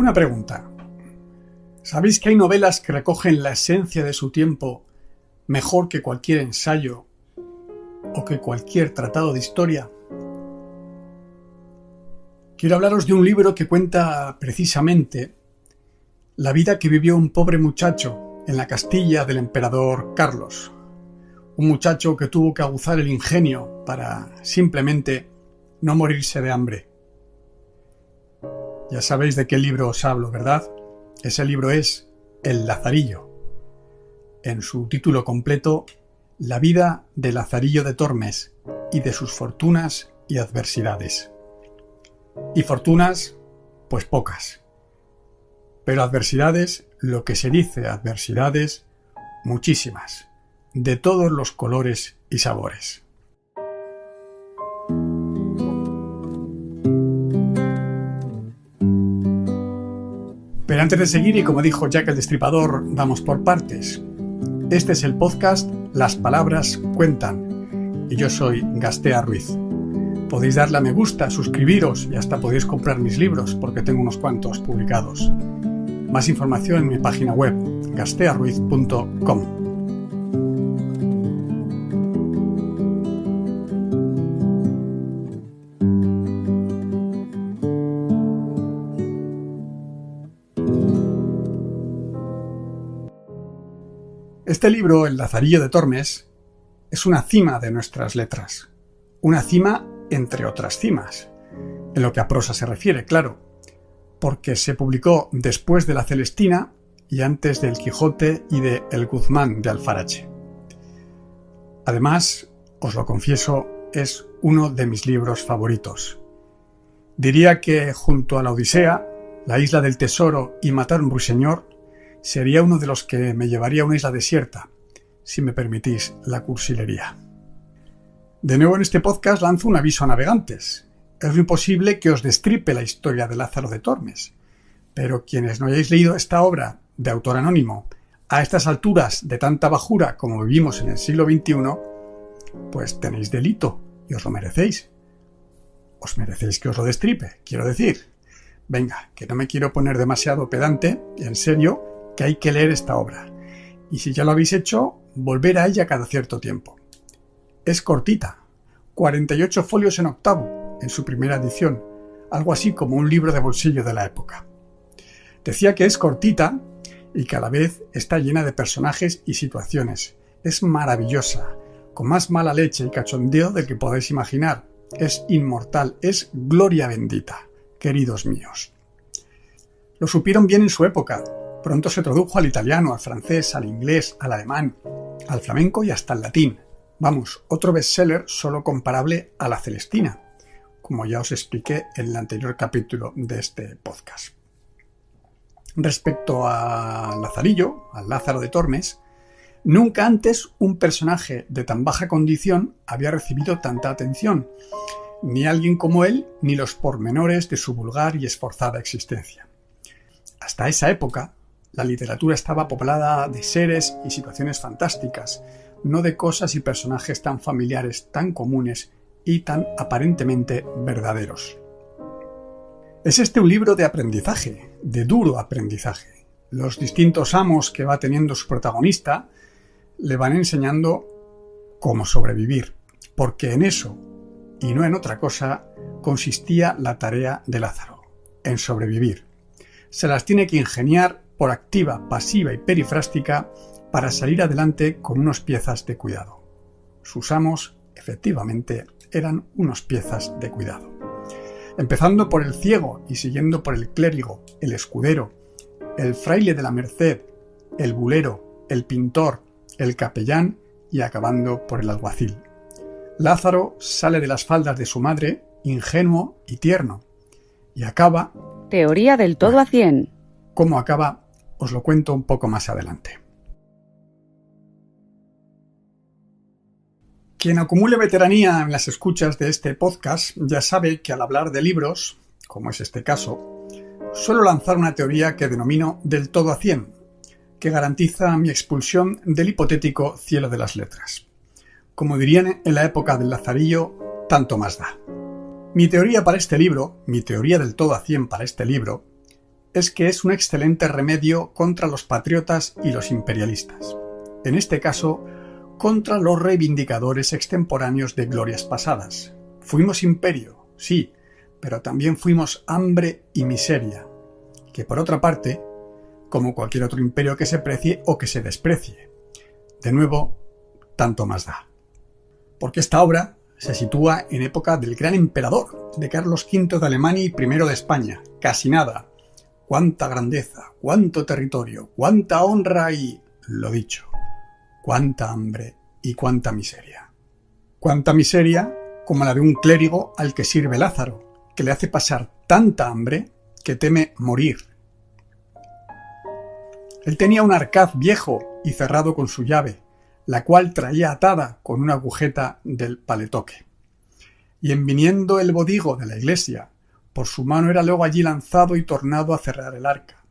Una pregunta. ¿Sabéis que hay novelas que recogen la esencia de su tiempo mejor que cualquier ensayo o que cualquier tratado de historia? Quiero hablaros de un libro que cuenta precisamente la vida que vivió un pobre muchacho en la Castilla del emperador Carlos. Un muchacho que tuvo que aguzar el ingenio para simplemente no morirse de hambre. Ya sabéis de qué libro os hablo, ¿verdad? Ese libro es El Lazarillo. En su título completo, La vida de Lazarillo de Tormes y de sus fortunas y adversidades. Y fortunas, pues pocas. Pero adversidades, lo que se dice adversidades, muchísimas, de todos los colores y sabores. Pero antes de seguir, y como dijo Jack el Destripador, vamos por partes. Este es el podcast Las Palabras Cuentan, y yo soy Gastea Ruiz. Podéis darle a me gusta, suscribiros y hasta podéis comprar mis libros, porque tengo unos cuantos publicados. Más información en mi página web, gastearuiz.com. Este libro, El Lazarillo de Tormes, es una cima de nuestras letras. Una cima entre otras cimas, en lo que a prosa se refiere, claro, porque se publicó después de La Celestina y antes del Quijote y de El Guzmán de Alfarache. Además, os lo confieso, es uno de mis libros favoritos. Diría que junto a La Odisea, La Isla del Tesoro y Matar un ruiseñor, sería uno de los que me llevaría a una isla desierta, si me permitís la cursilería. De nuevo en este podcast lanzo un aviso a navegantes. Es muy posible que os destripe la historia de Lázaro de Tormes, pero quienes no hayáis leído esta obra de autor anónimo a estas alturas de tanta bajura como vivimos en el siglo XXI, pues tenéis delito y os lo merecéis. Os merecéis que os lo destripe, quiero decir. Venga, que no me quiero poner demasiado pedante, en serio, que hay que leer esta obra. Y si ya lo habéis hecho, volver a ella cada cierto tiempo. Es cortita, 48 folios en octavo, en su primera edición, algo así como un libro de bolsillo de la época. Decía que es cortita y que a la vez está llena de personajes y situaciones. Es maravillosa, con más mala leche y cachondeo del que podáis imaginar. Es inmortal, es gloria bendita, queridos míos. Lo supieron bien en su época. Pronto se tradujo al italiano, al francés, al inglés, al alemán, al flamenco y hasta al latín. Vamos, otro bestseller solo comparable a La Celestina, como ya os expliqué en el anterior capítulo de este podcast. Respecto a Lazarillo, al Lázaro de Tormes, nunca antes un personaje de tan baja condición había recibido tanta atención, ni alguien como él, ni los pormenores de su vulgar y esforzada existencia. Hasta esa época, la literatura estaba poblada de seres y situaciones fantásticas, no de cosas y personajes tan familiares, tan comunes y tan aparentemente verdaderos. Es este un libro de aprendizaje, de duro aprendizaje. Los distintos amos que va teniendo su protagonista le van enseñando cómo sobrevivir, porque en eso, y no en otra cosa, consistía la tarea de Lázaro, en sobrevivir. Se las tiene que ingeniar por activa, pasiva y perifrástica para salir adelante con unos piezas de cuidado. Sus amos, efectivamente, eran unos piezas de cuidado. Empezando por el ciego y siguiendo por el clérigo, el escudero, el fraile de la merced, el bulero, el pintor, el capellán y acabando por el alguacil. Lázaro sale de las faldas de su madre, ingenuo y tierno, y acaba... Teoría del todo a 100. ¿Cómo acaba? Os lo cuento un poco más adelante. Quien acumule veteranía en las escuchas de este podcast ya sabe que al hablar de libros, como es este caso, suelo lanzar una teoría que denomino del todo a 100, que garantiza mi expulsión del hipotético cielo de las letras. Como dirían en la época del Lazarillo, tanto más da. Mi teoría para este libro, mi teoría del todo a 100 para este libro, es que es un excelente remedio contra los patriotas y los imperialistas. En este caso, contra los reivindicadores extemporáneos de glorias pasadas. Fuimos imperio, sí, pero también fuimos hambre y miseria, que por otra parte, como cualquier otro imperio que se precie o que se desprecie. De nuevo, tanto más da. Porque esta obra se sitúa en época del gran emperador, de Carlos V de Alemania y I de España. Casi nada. Cuánta grandeza, cuánto territorio, cuánta honra y, lo dicho, cuánta hambre y cuánta miseria. Cuánta miseria como la de un clérigo al que sirve Lázaro, que le hace pasar tanta hambre que teme morir. Él tenía un arcaz viejo y cerrado con su llave, la cual traía atada con una agujeta del paletoque. Y en viniendo el bodigo de la iglesia, por su mano era luego allí lanzado y tornado a cerrar el arca.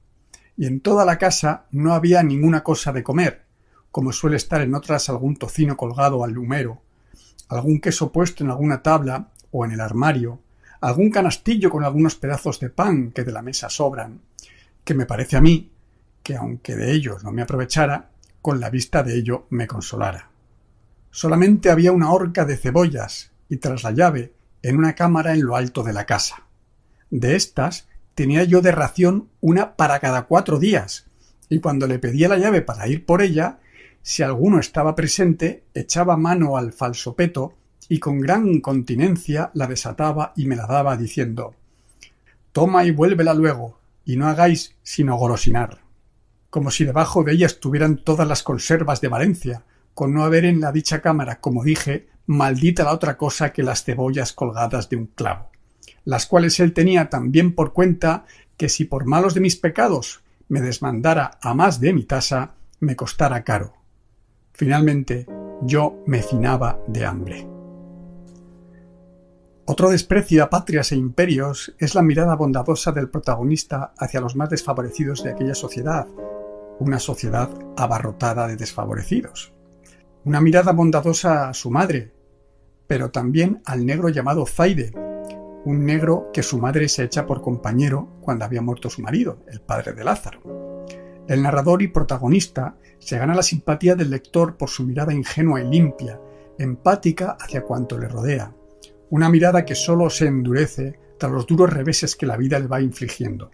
Y en toda la casa no había ninguna cosa de comer, como suele estar en otras algún tocino colgado al lumero, algún queso puesto en alguna tabla o en el armario, algún canastillo con algunos pedazos de pan que de la mesa sobran, que me parece a mí que aunque de ellos no me aprovechara, con la vista de ello me consolara. Solamente había una horca de cebollas y tras la llave en una cámara en lo alto de la casa. De estas tenía yo de ración una para cada 4 días, y cuando le pedía la llave para ir por ella, si alguno estaba presente, echaba mano al falsopeto y con gran incontinencia la desataba y me la daba diciendo: «Toma y vuélvela luego, y no hagáis sino golosinar», como si debajo de ella estuvieran todas las conservas de Valencia, con no haber en la dicha cámara, como dije, maldita la otra cosa que las cebollas colgadas de un clavo, las cuales él tenía tan bien por cuenta que si por malos de mis pecados me desmandara a más de mi tasa, me costara caro. Finalmente, yo me finaba de hambre. Otro desprecio a patrias e imperios es la mirada bondadosa del protagonista hacia los más desfavorecidos de aquella sociedad, una sociedad abarrotada de desfavorecidos. Una mirada bondadosa a su madre, pero también al negro llamado Zaide, un negro que su madre se echa por compañero cuando había muerto su marido, el padre de Lázaro. El narrador y protagonista se gana la simpatía del lector por su mirada ingenua y limpia, empática hacia cuanto le rodea, una mirada que sólo se endurece tras los duros reveses que la vida le va infligiendo.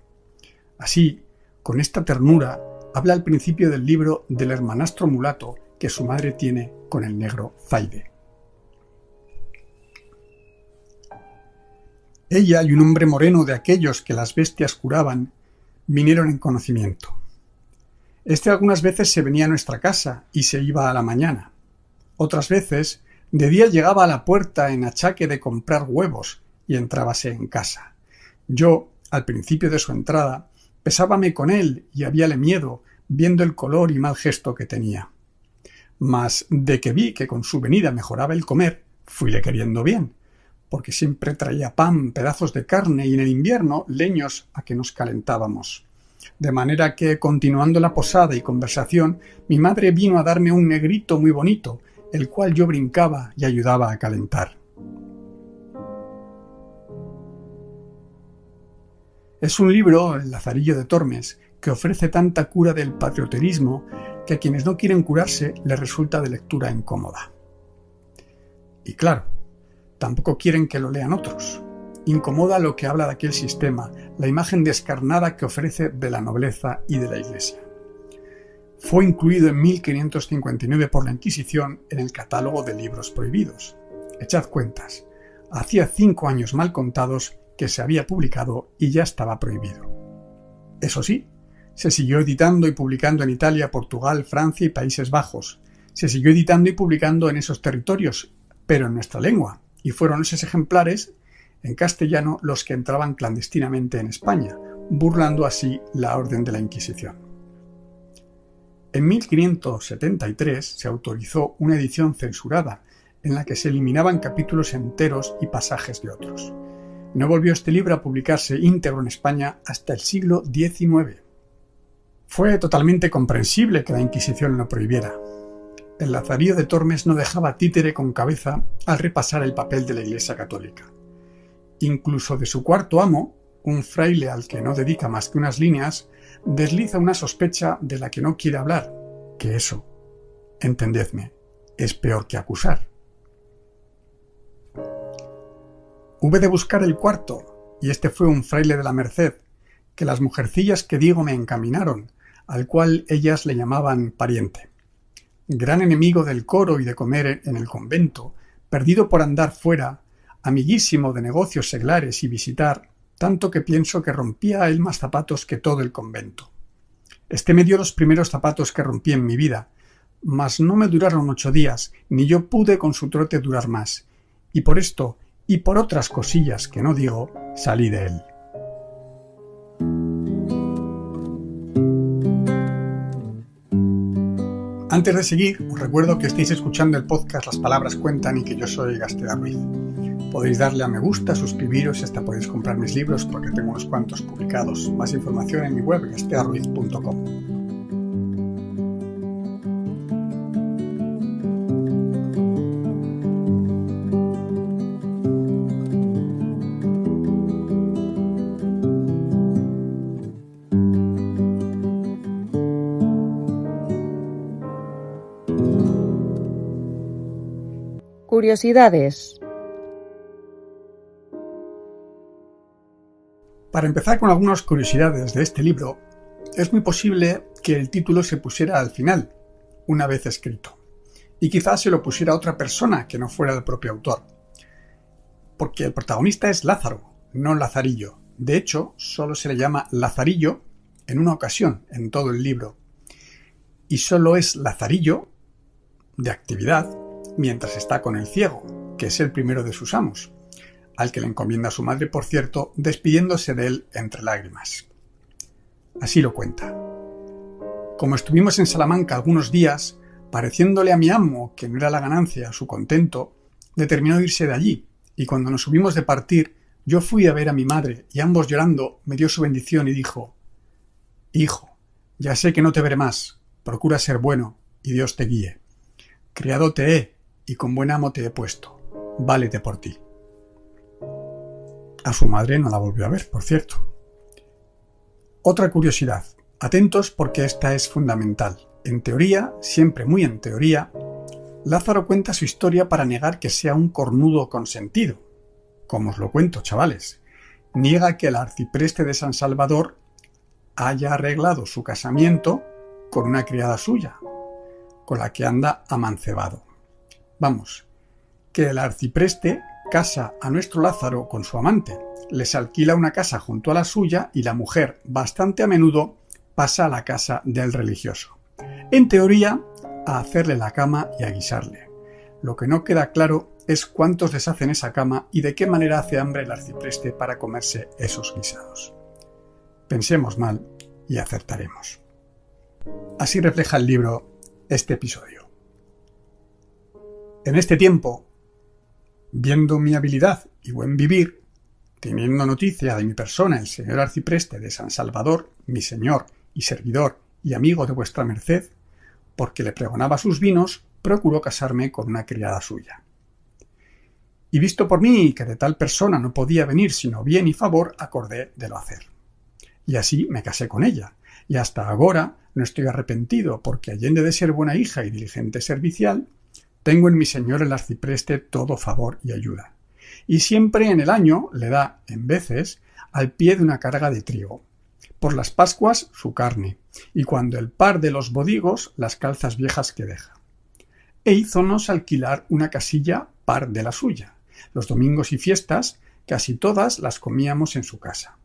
Así, con esta ternura, habla al principio del libro del hermanastro mulato que su madre tiene con el negro Zaide. Ella y un hombre moreno de aquellos que las bestias curaban vinieron en conocimiento. Este algunas veces se venía a nuestra casa y se iba a la mañana. Otras veces, de día llegaba a la puerta en achaque de comprar huevos y entrábase en casa. Yo, al principio de su entrada, pesábame con él y habíale miedo, viendo el color y mal gesto que tenía. Mas, de que vi que con su venida mejoraba el comer, fuile queriendo bien, porque siempre traía pan, pedazos de carne y en el invierno leños a que nos calentábamos. De manera que, continuando la posada y conversación, mi madre vino a darme un negrito muy bonito, el cual yo brincaba y ayudaba a calentar. Es un libro, El Lazarillo de Tormes, que ofrece tanta cura del patrioterismo que a quienes no quieren curarse les resulta de lectura incómoda. Y claro, tampoco quieren que lo lean otros. Incomoda lo que habla de aquel sistema, la imagen descarnada que ofrece de la nobleza y de la Iglesia. Fue incluido en 1559 por la Inquisición en el catálogo de libros prohibidos. Echad cuentas, hacía 5 años mal contados que se había publicado y ya estaba prohibido. Eso sí, se siguió editando y publicando en Italia, Portugal, Francia y Países Bajos. Se siguió editando y publicando en esos territorios, pero en nuestra lengua, y fueron esos ejemplares en castellano los que entraban clandestinamente en España, burlando así la orden de la Inquisición. En 1573 se autorizó una edición censurada, en la que se eliminaban capítulos enteros y pasajes de otros. No volvió este libro a publicarse íntegro en España hasta el siglo XIX. Fue totalmente comprensible que la Inquisición lo prohibiera. El Lazarillo de Tormes no dejaba títere con cabeza al repasar el papel de la Iglesia católica. Incluso de su cuarto amo, un fraile al que no dedica más que unas líneas, desliza una sospecha de la que no quiere hablar, que eso, entendedme, es peor que acusar. Hube de buscar el cuarto, y este fue un fraile de la Merced, que las mujercillas que digo me encaminaron, al cual ellas le llamaban pariente. Gran enemigo del coro y de comer en el convento, perdido por andar fuera, amiguísimo de negocios seglares y visitar, tanto que pienso que rompía a él más zapatos que todo el convento. Este me dio los primeros zapatos que rompí en mi vida, mas no me duraron 8 días, ni yo pude con su trote durar más, y por esto, y por otras cosillas que no digo, salí de él. Antes de seguir, os recuerdo que estáis escuchando el podcast Las Palabras Cuentan y que yo soy Gasteiz Ruiz. Podéis darle a me gusta, suscribiros y hasta podéis comprar mis libros porque tengo unos cuantos publicados. Más información en mi web gasteizruiz.com. Curiosidades. Para empezar con algunas curiosidades de este libro, es muy posible que el título se pusiera al final, una vez escrito, y quizás se lo pusiera otra persona que no fuera el propio autor, porque el protagonista es Lázaro, no Lazarillo. De hecho, solo se le llama Lazarillo en una ocasión en todo el libro, y solo es Lazarillo de actividad mientras está con el ciego, que es el primero de sus amos, al que le encomienda su madre, por cierto, despidiéndose de él entre lágrimas. Así lo cuenta. Como estuvimos en Salamanca algunos días, pareciéndole a mi amo que no era la ganancia su contento, determinó irse de allí, y cuando nos subimos de partir, yo fui a ver a mi madre, y ambos llorando me dio su bendición y dijo: «Hijo, ya sé que no te veré más, procura ser bueno, y Dios te guíe. Criado te he, y con buen amo te he puesto, válete por ti». A su madre no la volvió a ver, por cierto. Otra curiosidad. Atentos porque esta es fundamental. En teoría, siempre muy en teoría, Lázaro cuenta su historia para negar que sea un cornudo consentido. Como os lo cuento, chavales. Niega que el arcipreste de San Salvador haya arreglado su casamiento con una criada suya, con la que anda amancebado. Vamos, que el arcipreste casa a nuestro Lázaro con su amante, les alquila una casa junto a la suya y la mujer, bastante a menudo, pasa a la casa del religioso. En teoría, a hacerle la cama y a guisarle. Lo que no queda claro es cuántos les hacen esa cama y de qué manera hace hambre el arcipreste para comerse esos guisados. Pensemos mal y acertaremos. Así refleja el libro este episodio. En este tiempo, viendo mi habilidad y buen vivir, teniendo noticia de mi persona el señor arcipreste de San Salvador, mi señor y servidor y amigo de vuestra merced, porque le pregonaba sus vinos, procuró casarme con una criada suya. Y visto por mí que de tal persona no podía venir sino bien y favor, acordé de lo hacer. Y así me casé con ella, y hasta ahora no estoy arrepentido, porque allende de ser buena hija y diligente servicial, tengo en mi señor el arcipreste todo favor y ayuda. Y siempre en el año le da, en veces, al pie de una carga de trigo. Por las Pascuas, su carne, y cuando el par de los bodigos, las calzas viejas que deja. E hízonos alquilar una casilla par de la suya. Los domingos y fiestas, casi todas las comíamos en su casa.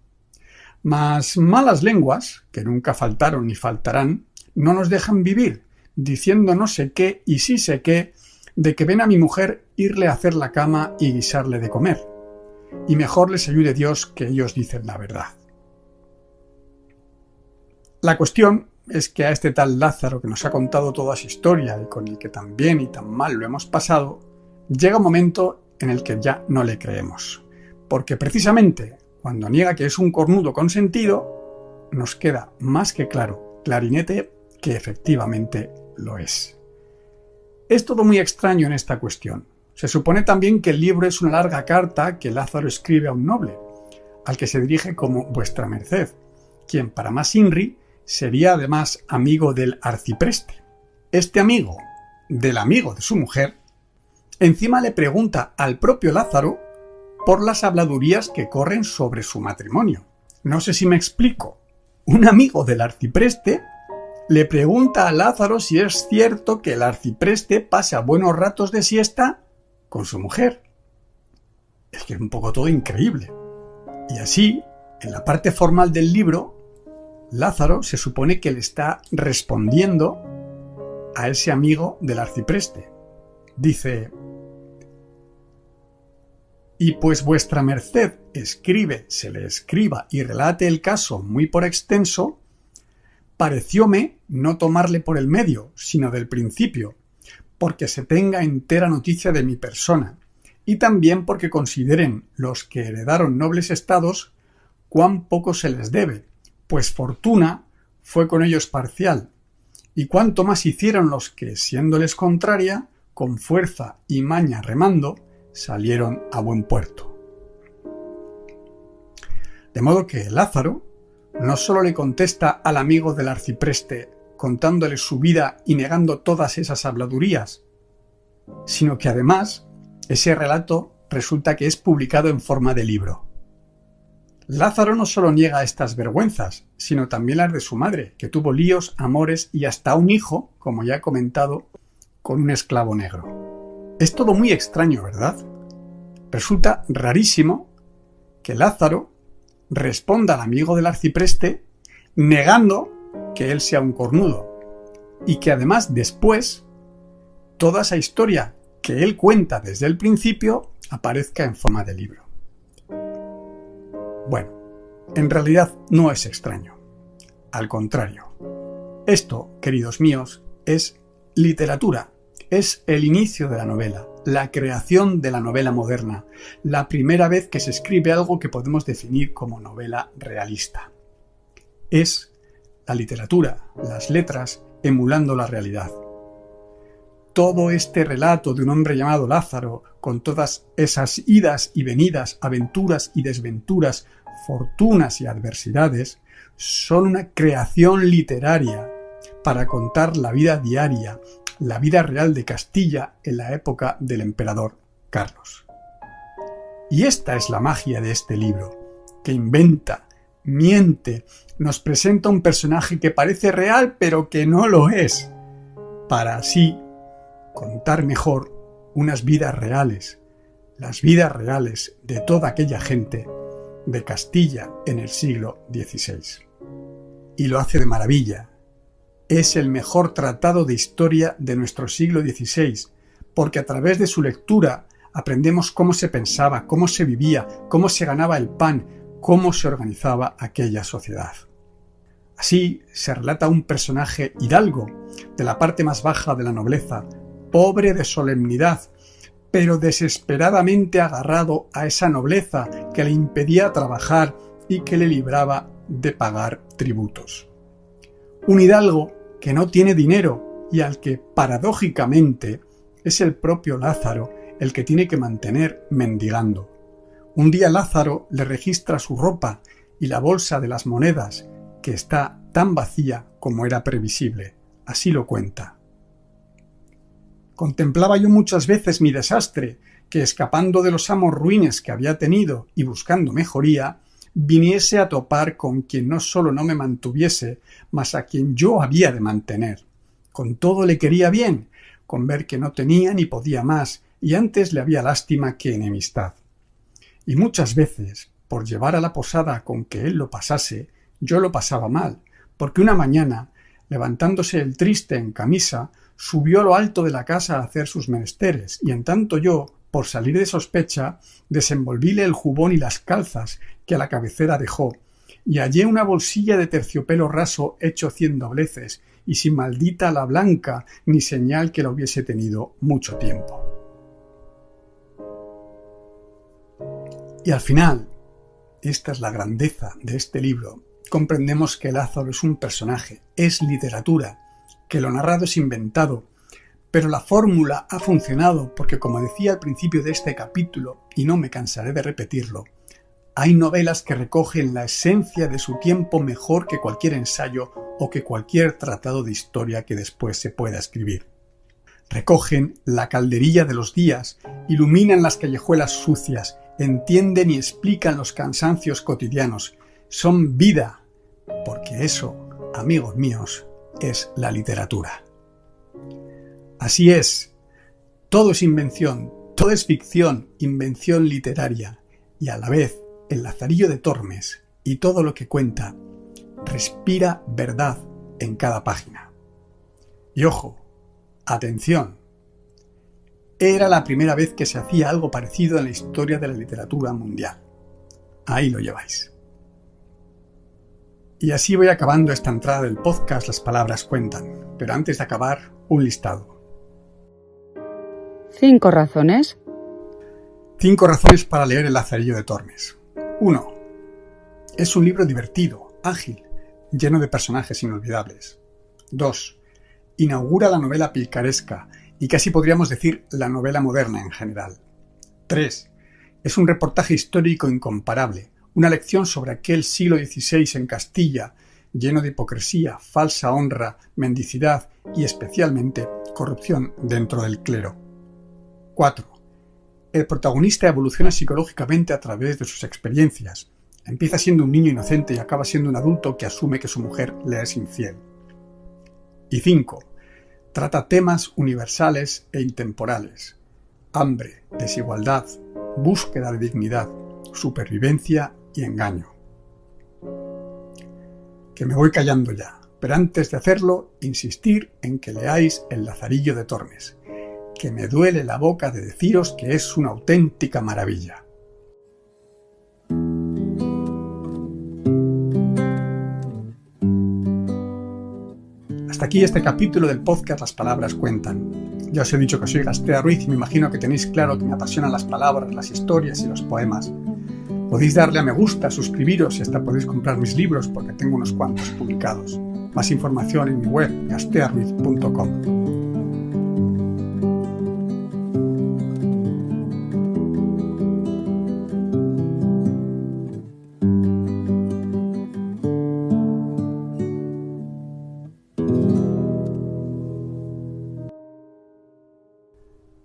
Mas malas lenguas, que nunca faltaron ni faltarán, no nos dejan vivir, diciendo no sé qué y sí sé qué, de que ven a mi mujer irle a hacer la cama y guisarle de comer. Y mejor les ayude Dios que ellos dicen la verdad. La cuestión es que a este tal Lázaro que nos ha contado toda su historia y con el que tan bien y tan mal lo hemos pasado, llega un momento en el que ya no le creemos. Porque precisamente cuando niega que es un cornudo consentido, nos queda más que claro, clarinete, que efectivamente lo es. Es todo muy extraño en esta cuestión. Se supone también que el libro es una larga carta que Lázaro escribe a un noble, al que se dirige como vuestra merced, quien para más inri sería además amigo del arcipreste. Este amigo del amigo de su mujer encima le pregunta al propio Lázaro por las habladurías que corren sobre su matrimonio. No sé si me explico. Un amigo del arcipreste le pregunta a Lázaro si es cierto que el arcipreste pasa buenos ratos de siesta con su mujer. Es que es un poco todo increíble. Y así, en la parte formal del libro, Lázaro se supone que le está respondiendo a ese amigo del arcipreste. Dice: y pues vuestra merced escribe, se le escriba y relate el caso muy por extenso, parecióme no tomarle por el medio, sino del principio, porque se tenga entera noticia de mi persona, y también porque consideren los que heredaron nobles estados cuán poco se les debe, pues fortuna fue con ellos parcial, y cuánto más hicieron los que, siéndoles contraria, con fuerza y maña remando, salieron a buen puerto. De modo que Lázaro no solo le contesta al amigo del arcipreste contándole su vida y negando todas esas habladurías, sino que además ese relato resulta que es publicado en forma de libro. Lázaro no solo niega estas vergüenzas, sino también las de su madre, que tuvo líos, amores y hasta un hijo, como ya he comentado, con un esclavo negro. Es todo muy extraño, ¿verdad? Resulta rarísimo que Lázaro responda al amigo del arcipreste negando que él sea un cornudo y que además después toda esa historia que él cuenta desde el principio aparezca en forma de libro. Bueno, en realidad no es extraño. Al contrario. Esto, queridos míos, es literatura. Es el inicio de la novela, la creación de la novela moderna, la primera vez que se escribe algo que podemos definir como novela realista. Es la literatura, las letras, emulando la realidad. Todo este relato de un hombre llamado Lázaro, con todas esas idas y venidas, aventuras y desventuras, fortunas y adversidades, son una creación literaria para contar la vida diaria, la vida real de Castilla en la época del emperador Carlos. Y esta es la magia de este libro, que inventa, miente, nos presenta un personaje que parece real pero que no lo es, para así contar mejor unas vidas reales, las vidas reales de toda aquella gente de Castilla en el siglo XVI. Y lo hace de maravilla. Es el mejor tratado de historia de nuestro siglo XVI, porque a través de su lectura aprendemos cómo se pensaba, cómo se vivía, cómo se ganaba el pan, cómo se organizaba aquella sociedad. Así se relata un personaje hidalgo, de la parte más baja de la nobleza, pobre de solemnidad, pero desesperadamente agarrado a esa nobleza que le impedía trabajar y que le libraba de pagar tributos. Un hidalgo que no tiene dinero y al que, paradójicamente, es el propio Lázaro el que tiene que mantener mendigando. Un día Lázaro le registra su ropa y la bolsa de las monedas, que está tan vacía como era previsible. Así lo cuenta. Contemplaba yo muchas veces mi desastre, que escapando de los amos ruines que había tenido y buscando mejoría, viniese a topar con quien no solo no me mantuviese, mas a quien yo había de mantener. Con todo le quería bien, con ver que no tenía ni podía más, y antes le había lástima que enemistad. Y muchas veces, por llevar a la posada con que él lo pasase, yo lo pasaba mal, porque una mañana, levantándose el triste en camisa, subió a lo alto de la casa a hacer sus menesteres, y en tanto yo, por salir de sospecha, desenvolvíle el jubón y las calzas que a la cabecera dejó, y hallé una bolsilla de terciopelo raso hecho 100 dobleces, y sin maldita la blanca, ni señal que la hubiese tenido mucho tiempo. Y al final, esta es la grandeza de este libro, comprendemos que Lázaro es un personaje, es literatura, que lo narrado es inventado, pero la fórmula ha funcionado porque, como decía al principio de este capítulo, y no me cansaré de repetirlo, Hay novelas que recogen la esencia de su tiempo mejor que cualquier ensayo o que cualquier tratado de historia que después se pueda escribir. Recogen la calderilla de los días, iluminan las callejuelas sucias, entienden y explican los cansancios cotidianos. Son vida, porque eso, amigos míos, es la literatura. Así es, todo es invención, todo es ficción, invención literaria, y a la vez el Lazarillo de Tormes y todo lo que cuenta respira verdad en cada página. Y ojo, atención, era la primera vez que se hacía algo parecido en la historia de la literatura mundial. Ahí lo lleváis. Y así voy acabando esta entrada del podcast Las Palabras Cuentan, pero antes de acabar, un listado. 5 razones. 5 razones para leer El Lazarillo de Tormes. 1. Es un libro divertido, ágil, lleno de personajes inolvidables. 2. Inaugura la novela picaresca y casi podríamos decir la novela moderna en general. 3. Es un reportaje histórico incomparable, una lección sobre aquel siglo XVI en Castilla, lleno de hipocresía, falsa honra, mendicidad y especialmente corrupción dentro del clero. 4. El protagonista evoluciona psicológicamente a través de sus experiencias. Empieza siendo un niño inocente y acaba siendo un adulto que asume que su mujer le es infiel. Y 5. Trata temas universales e intemporales: hambre, desigualdad, búsqueda de dignidad, supervivencia y engaño. Que me voy callando ya, pero antes de hacerlo, insistir en que leáis El Lazarillo de Tormes, que me duele la boca de deciros que es una auténtica maravilla. Hasta aquí este capítulo del podcast Las Palabras Cuentan. Ya os he dicho que soy Gastea Ruiz y me imagino que tenéis claro que me apasionan las palabras, las historias y los poemas. Podéis darle a me gusta, suscribiros y hasta podéis comprar mis libros porque tengo unos cuantos publicados. Más información en mi web, gastearuiz.com.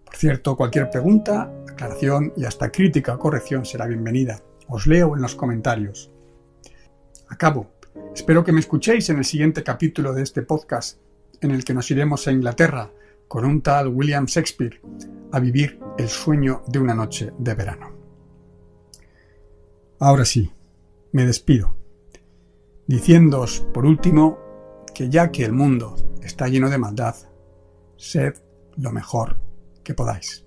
Por cierto, cualquier pregunta, aclaración y hasta crítica o corrección será bienvenida. Os leo en los comentarios. Acabo. Espero que me escuchéis en el siguiente capítulo de este podcast, en el que nos iremos a Inglaterra con un tal William Shakespeare a vivir el sueño de una noche de verano. Ahora sí, me despido, diciéndoos por último que ya que el mundo está lleno de maldad, sed lo mejor que podáis.